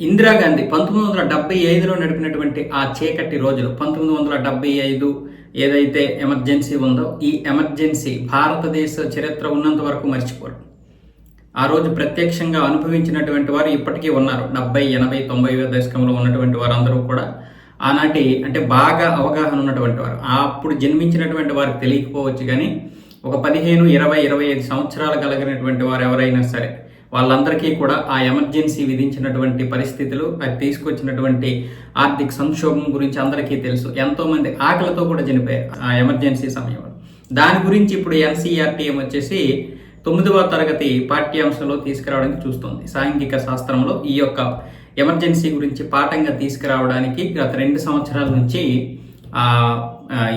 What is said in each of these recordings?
ఇందిరాగాంధీ 1975లో నడిపినటువంటి ఆ చీకటి రోజులు 1975 ఏదైతే ఎమర్జెన్సీ ఉందో ఈ ఎమర్జెన్సీ భారతదేశ చరిత్ర ఉన్నంత వరకు మర్చిపోరు. ఆ రోజు ప్రత్యక్షంగా అనుభవించినటువంటి వారు ఇప్పటికీ ఉన్నారు. 70, 80, 90 దశకంలో ఉన్నటువంటి వారందరూ కూడా ఆనాటి అంటే బాగా అవగాహన ఉన్నటువంటి వారు. అప్పుడు జన్మించినటువంటి వారికి తెలియకపోవచ్చు, కానీ ఒక 15, 20, 25 సంవత్సరాలు కలిగినటువంటి వారు ఎవరైనా సరే వాళ్ళందరికీ కూడా ఆ ఎమర్జెన్సీ విధించినటువంటి పరిస్థితులు, అది తీసుకొచ్చినటువంటి ఆర్థిక సంక్షోభం గురించి అందరికీ తెలుసు. ఎంతోమంది ఆకలితో కూడా చనిపోయారు ఆ ఎమర్జెన్సీ సమయంలో. దాని గురించి ఇప్పుడు ఎన్సీఆర్టీఎం వచ్చేసి 9వ తరగతి పాఠ్యాంశంలో తీసుకురావడానికి చూస్తుంది. సాంఘిక శాస్త్రంలో ఈ యొక్క ఎమర్జెన్సీ గురించి పాఠంగా తీసుకురావడానికి గత 2 సంవత్సరాల నుంచి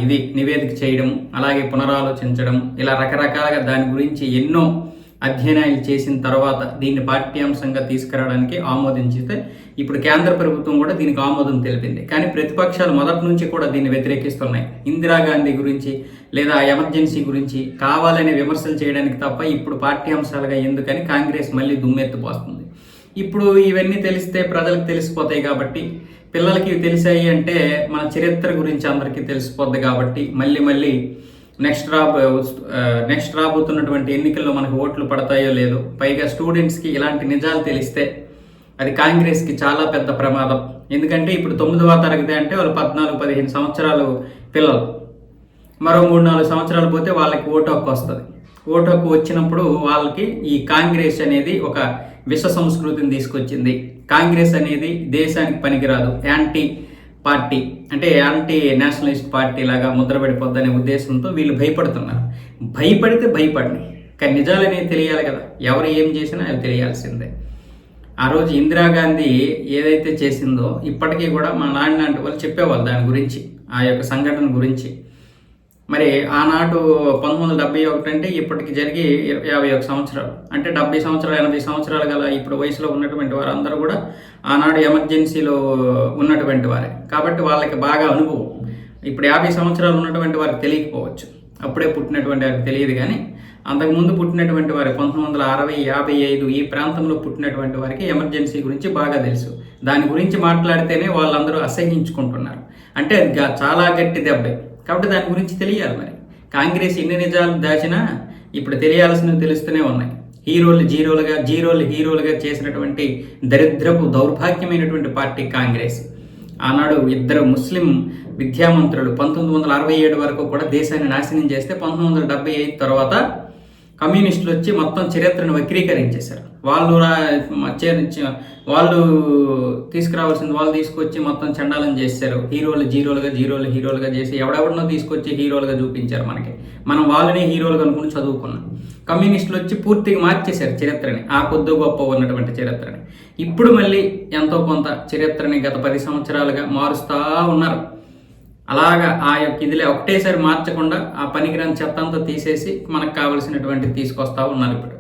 ఇది నివేదిక చేయడం, అలాగే పునరాలోచించడం, ఇలా రకరకాలుగా దాని గురించి ఎన్నో అధ్యయనాలు చేసిన తర్వాత దీన్ని పాఠ్యాంశంగా తీసుకురావడానికి ఆమోదించితే ఇప్పుడు కేంద్ర ప్రభుత్వం కూడా దీనికి ఆమోదం తెలిపింది. కానీ ప్రతిపక్షాలు మొదటి నుంచి కూడా దీన్ని వ్యతిరేకిస్తున్నాయి. ఇందిరాగాంధీ గురించి లేదా ఎమర్జెన్సీ గురించి కావాలనే విమర్శలు చేయడానికి తప్ప ఇప్పుడు పాఠ్యాంశాలుగా ఎందుకని కాంగ్రెస్ మళ్ళీ దుమ్మెత్తిపోస్తుంది. ఇప్పుడు ఇవన్నీ తెలిస్తే ప్రజలకు తెలిసిపోతాయి కాబట్టి, పిల్లలకి తెలిసాయి అంటే మన చరిత్ర గురించి అందరికీ తెలిసిపోద్ది కాబట్టి మళ్ళీ నెక్స్ట్ రాబోతున్నటువంటి ఎన్నికల్లో మనకు ఓట్లు పడతాయో లేదో, పైగా స్టూడెంట్స్కి ఇలాంటి నిజాలు తెలిస్తే అది కాంగ్రెస్కి చాలా పెద్ద ప్రమాదం. ఎందుకంటే ఇప్పుడు 9వ తరగతి అంటే వాళ్ళు 14, 15 సంవత్సరాలు పిల్లలు, మరో 3-4 సంవత్సరాలు పోతే వాళ్ళకి ఓటు హక్కు వస్తుంది. ఓటు హక్కు వచ్చినప్పుడు వాళ్ళకి ఈ కాంగ్రెస్ అనేది ఒక విష సంస్కృతిని తీసుకొచ్చింది. కాంగ్రెస్ అనేది దేశానికి పనికిరాదు, యాంటీ పార్టీ, అంటే యాంటీ నేషనలిస్ట్ పార్టీ లాగా ముద్రపడిపోద్దనే ఉద్దేశంతో వీళ్ళు భయపడుతున్నారు. భయపడితే భయపడినాయి, కానీ నిజాలు అనేవి తెలియాలి కదా. ఎవరు ఏం చేసినా అవి తెలియాల్సిందే. ఆ రోజు ఇందిరాగాంధీ ఏదైతే చేసిందో ఇప్పటికీ కూడా మా నాన్న అంటే వాళ్ళు చెప్పేవాళ్ళు దాని గురించి, ఆ యొక్క సంఘటన గురించి. మరి ఆనాడు 1971 అంటే ఇప్పటికి జరిగి 51 సంవత్సరాలు, అంటే 70 సంవత్సరాలు 80 సంవత్సరాలు గల ఇప్పుడు వయసులో ఉన్నటువంటి వారందరూ కూడా ఆనాడు ఎమర్జెన్సీలో ఉన్నటువంటి వారే కాబట్టి వాళ్ళకి బాగా అనుభవం. ఇప్పుడు 50 సంవత్సరాలు ఉన్నటువంటి వారికి తెలియకపోవచ్చు, అప్పుడే పుట్టినటువంటి వారికి తెలియదు. కానీ అంతకుముందు పుట్టినటువంటి వారికి 1960, 55 ఈ ప్రాంతంలో పుట్టినటువంటి వారికి ఎమర్జెన్సీ గురించి బాగా తెలుసు. దాని గురించి మాట్లాడితేనే వాళ్ళందరూ అసహ్యించుకుంటున్నారు. అంటే అది చాలా గట్టి దెబ్బే కాబట్టి దాని గురించి తెలియాలి. మరి కాంగ్రెస్ ఎన్ని నిజాలు దాచినా ఇప్పుడు తెలియాల్సినవి తెలుస్తూనే ఉన్నాయి. జీరోలు హీరోలుగా చేసినటువంటి దరిద్రపు దౌర్భాగ్యమైనటువంటి పార్టీ కాంగ్రెస్. ఆనాడు 2 ముస్లిం విద్యామంత్రులు 1967 వరకు కూడా దేశాన్ని నాశనం చేస్తే 1975 తర్వాత కమ్యూనిస్టులు వచ్చి మొత్తం చరిత్రను వక్రీకరించేశారు. వాళ్ళు తీసుకురావాల్సింది వాళ్ళు తీసుకొచ్చి మొత్తం చండాలం చేశారు. హీరోలుగా చేసి ఎవడెవడనో తీసుకొచ్చి హీరోలుగా చూపించారు మనకి. మనం వాళ్ళని హీరోలుగా అనుకుని చదువుకున్నాం. కమ్యూనిస్టులు వచ్చి పూర్తిగా మార్చేశారు చరిత్రని, ఆ కొద్ది గొప్ప ఉన్నటువంటి చరిత్రని. ఇప్పుడు మళ్ళీ ఎంతో కొంత చరిత్రని గత 10 సంవత్సరాలుగా మారుస్తూ ఉన్నారు. అలాగా ఆ యొక్క ఇదిలే ఒకటేసారి మార్చకుండా ఆ పనికిరాని చెత్త అంతా తీసేసి మనకు కావలసినటువంటి తీసుకొస్తా ఉన్నారు ఇప్పుడు.